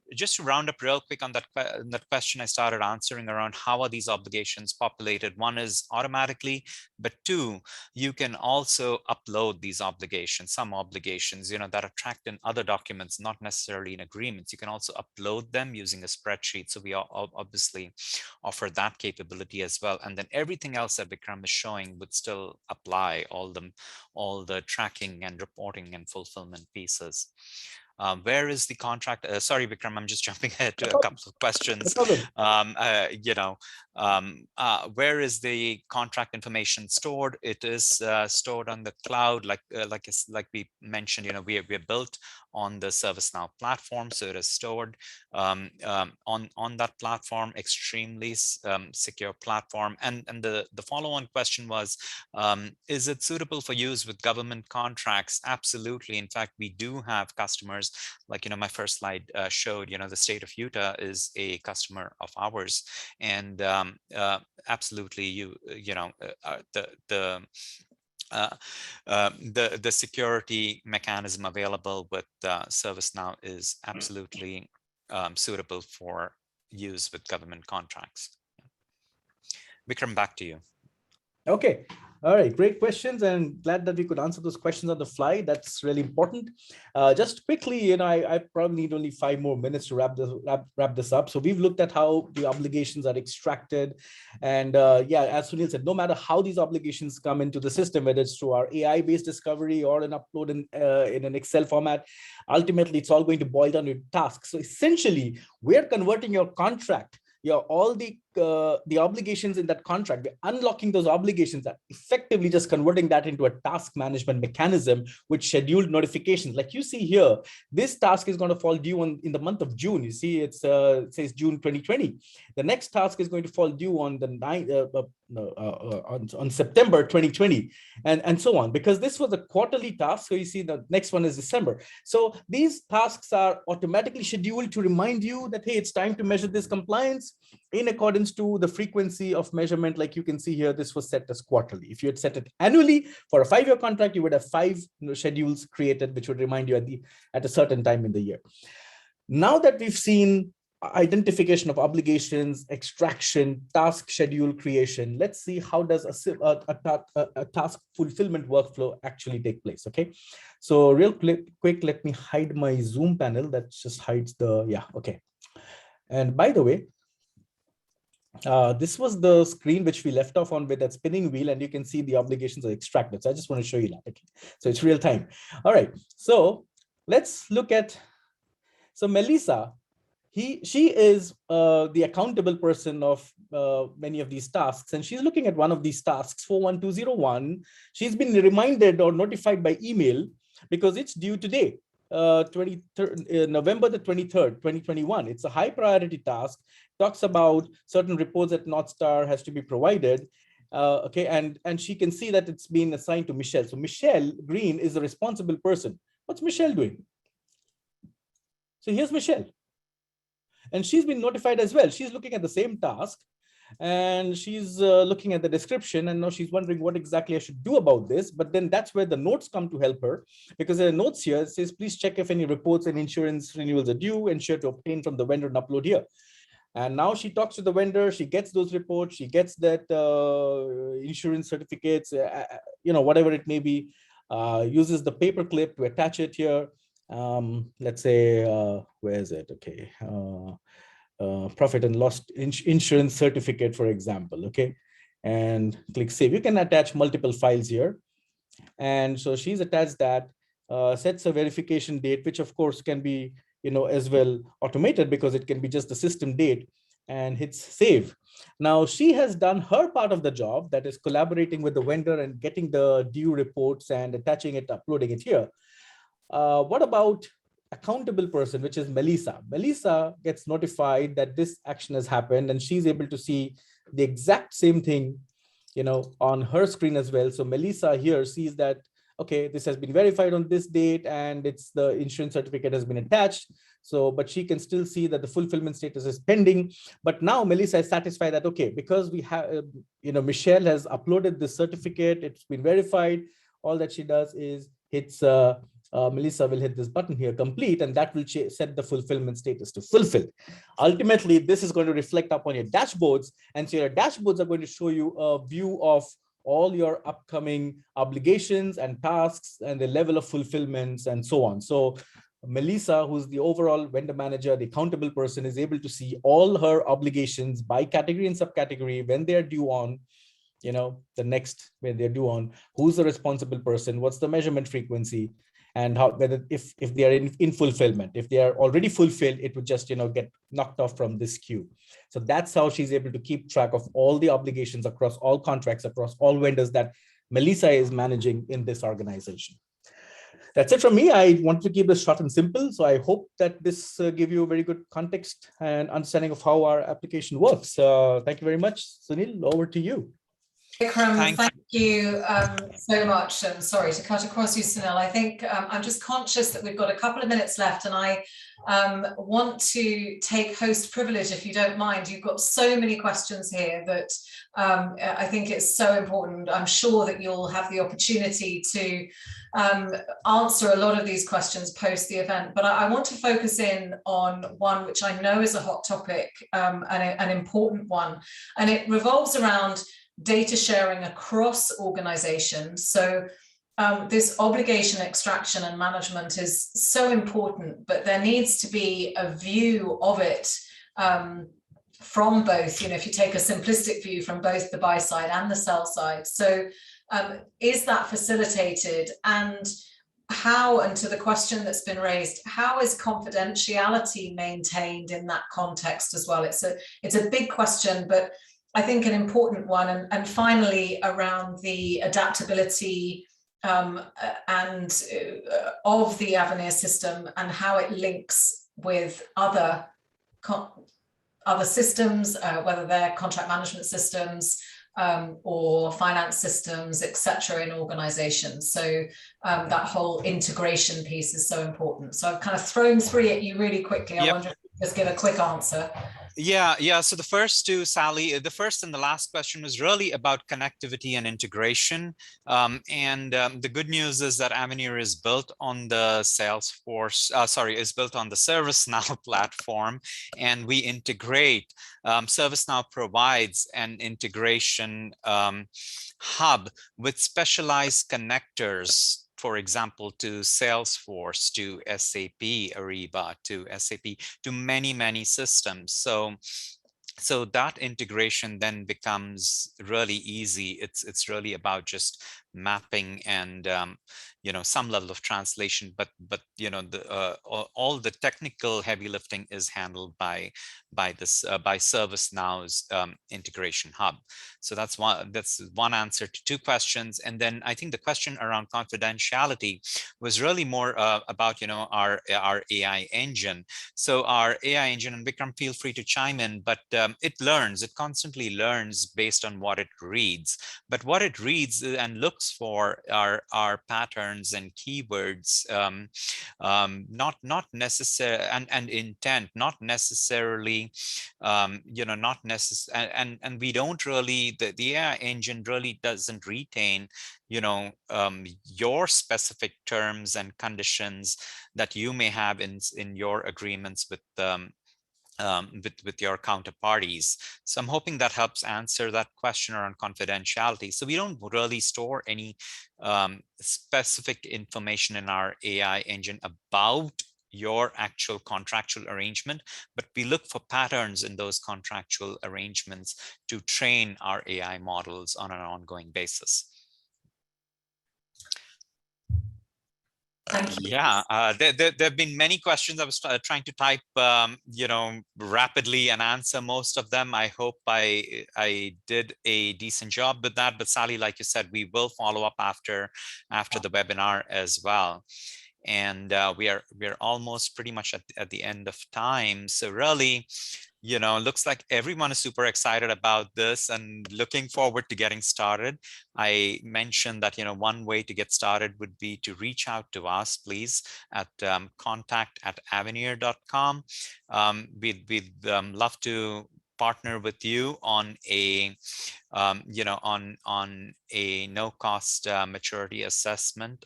real quick on that question I started answering around how are these obligations populated. One is automatically, but two, you can also upload these obligations. Some obligations, you know, that are tracked in other documents, not necessarily in agreements. You can also upload them using a spreadsheet. So we obviously offer that capability as well. And then everything else that Vikram is showing would still apply, all the tracking and reporting and fulfillment pieces. Where is the contract? Sorry, Vikram, I'm just jumping ahead to a couple of questions. You know, where is the contract information stored? It is stored on the cloud, like we mentioned. You know, we are built on the ServiceNow platform, so it is stored on that platform. Extremely secure platform. And the follow-on question was, is it suitable for use with government contracts? Absolutely. In fact, we do have customers, like, you know, my first slide showed, you know, the state of Utah is a customer of ours, and absolutely, you know, the security mechanism available with ServiceNow is absolutely suitable for use with government contracts. Vikram, back to you.
Okay. All right, great questions, and glad that we could answer those questions on the fly. That's really important. Just quickly, you know, I probably need only 5 more minutes to wrap this up. So we've looked at how the obligations are extracted, and yeah, as Sunil said, no matter how these obligations come into the system, whether it's through our AI-based discovery or an upload in an Excel format, ultimately it's all going to boil down to tasks. So essentially, we're converting your contract, all the obligations in that contract. We're unlocking those obligations, that effectively just converting that into a task management mechanism with scheduled notifications. Like you see here, this task is going to fall due in the month of June. You see, it says June 2020. The next task is going to fall due on the on September 2020, and so on, because this was a quarterly task. So you see the next one is December. So these tasks are automatically scheduled to remind you that, hey, it's time to measure this compliance in accordance to the frequency of measurement. Like you can see here, this was set as quarterly. If you had set it annually for a 5-year contract, you would have 5 schedules created, which would remind you at a certain time in the year. Now that we've seen identification of obligations, extraction, task schedule creation. Let's see how does a task fulfillment workflow actually take place. Okay, so real quick, let me hide my Zoom panel. That just hides the, yeah, okay. And by the way, this was the screen which we left off on with that spinning wheel, and you can see the obligations are extracted. So I just want to show you that. Okay. So it's real time. All right, so let's look at, so Melissa, she is the accountable person of many of these tasks, and she's looking at one of these tasks, 41201. She's been reminded or notified by email because it's due today, November the 23rd, 2021. It's a high priority task, talks about certain reports that North Star has to be provided. Okay, and she can see that it's been assigned to Michelle. So Michelle Green is the responsible person. What's Michelle doing? So here's Michelle. And she's been notified as well. She's looking at the same task, and she's looking at the description, and now she's wondering what exactly I should do about this. But then that's where the notes come to help her, because there are notes here. It says, please check if any reports and insurance renewals are due, ensure to obtain from the vendor and upload here. And now she talks to the vendor, she gets those reports, she gets that insurance certificates, whatever it may be, uses the paper clip to attach it here. Let's say, where is it? Okay, profit and loss insurance certificate, for example. Okay, and click save. You can attach multiple files here, and so she's attached that, sets a verification date, which of course can be as well automated, because it can be just the system date, and hits save. Now she has done her part of the job, that is collaborating with the vendor and getting the due reports and attaching it, uploading it here. What about accountable person, which is Melissa? Melissa gets notified that this action has happened, and she's able to see the exact same thing, on her screen as well. So Melissa here sees that, okay, this has been verified on this date, and it's the insurance certificate has been attached. So, but she can still see that the fulfillment status is pending. But now Melissa is satisfied that, okay, because we have, Michelle has uploaded the certificate, it's been verified. All that she does is hits, Melissa will hit this button here, complete, and that will set the fulfillment status to fulfilled. Ultimately, this is going to reflect upon your dashboards, and so your dashboards are going to show you a view of all your upcoming obligations and tasks and the level of fulfillments and so on. So Melissa, who's the overall vendor manager, the accountable person, is able to see all her obligations by category and subcategory, when they're due on, the next, when they're due on, who's the responsible person, what's the measurement frequency, and how, whether if they are in fulfillment. If they are already fulfilled, it would just get knocked off from this queue. So that's how she's able to keep track of all the obligations across all contracts, across all vendors that Melissa is managing in this organization. That's it from me. I want to keep this short and simple. So I hope that this give you a very good context and understanding of how our application works. Thank you very much. Sunil, over to you.
Vikram, thank you so much. And sorry to cut across you, Sunil. I think I'm just conscious that we've got a couple of minutes left, and I want to take host privilege, if you don't mind. You've got so many questions here that I think it's so important. I'm sure that you'll have the opportunity to answer a lot of these questions post the event, but I want to focus in on one which I know is a hot topic and an important one, and it revolves around data sharing across organizations. So this obligation extraction and management is so important, but there needs to be a view of it from both, if you take a simplistic view from both the buy side and the sell side. So is that facilitated, and how, and to the question that's been raised, how is confidentiality maintained in that context as well? It's a big question, but I think an important one. And finally, around the adaptability and of the Avenir system and how it links with other systems, whether they're contract management systems or finance systems, etc., in organizations. So that whole integration piece is so important. So I've kind of thrown three at you really quickly. I wonder if you just give a quick answer.
Yeah. So the first two, Sally, the first and the last question was really about connectivity and integration. The good news is that Avenir is built on the Salesforce, is built on the ServiceNow platform, and we integrate. ServiceNow provides an integration hub with specialized connectors, for example, to Salesforce, to SAP Ariba, to SAP, to many systems. So that integration then becomes really easy. It's really about just mapping and some level of translation, but all the technical heavy lifting is handled by ServiceNow's integration hub. So that's one answer to two questions. And then I think the question around confidentiality was really more about our AI engine. So our AI engine, and Vikram, feel free to chime in, but it constantly learns based on what it reads. But what it reads and looks for are patterns and keywords, not necessary, and intent, not necessarily, not necessary, and we don't really, the AI engine really doesn't retain your specific terms and conditions that you may have in your agreements with your counterparties. So I'm hoping that helps answer that question around confidentiality. So we don't really store any specific information in our AI engine about your actual contractual arrangement, but we look for patterns in those contractual arrangements to train our AI models on an ongoing basis.
Thank you.
Yeah, there have been many questions. I was trying to type, rapidly and answer most of them. I hope I did a decent job with that. But Sally, like you said, we will follow up after the webinar as well. And we are almost pretty much at the end of time. So really, looks like everyone is super excited about this and looking forward to getting started. I mentioned that, one way to get started would be to reach out to us, please, at contact@avenir.com. We'd love to partner with you on a on a no-cost maturity assessment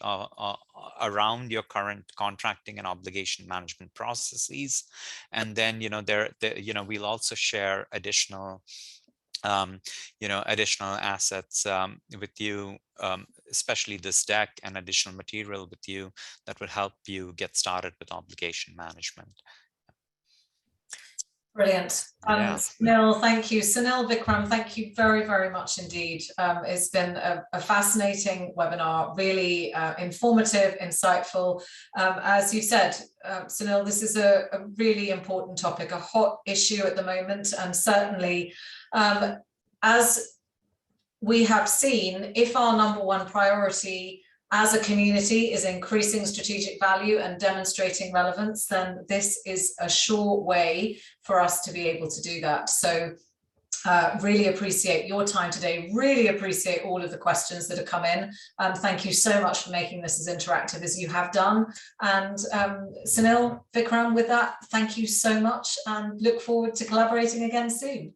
around your current contracting and obligation management processes. And then we'll also share additional additional assets with you, especially this deck and additional material with you that would help you get started with obligation management.
Brilliant.
Yeah.
Sunil, thank you. Sunil, Vikram, thank you very, very much indeed. It's been a fascinating webinar, really informative, insightful. As you said, Sunil, this is a really important topic, a hot issue at the moment, and certainly as we have seen, if our number one priority as a community is increasing strategic value and demonstrating relevance, then this is a sure way for us to be able to do that. So really appreciate your time today, really appreciate all of the questions that have come in. Thank you so much for making this as interactive as you have done. And Sunil, Vikram, with that, thank you so much and look forward to collaborating again soon.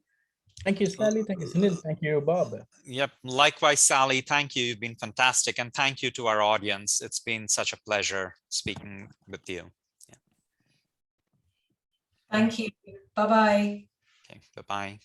Thank you, Sally. Thank you, Sunil. Thank you, Bob.
Yep. Likewise, Sally. Thank you. You've been fantastic. And thank you to our audience. It's been such a pleasure speaking with you. Yeah.
Thank you. Bye-bye.
Okay. Bye-bye.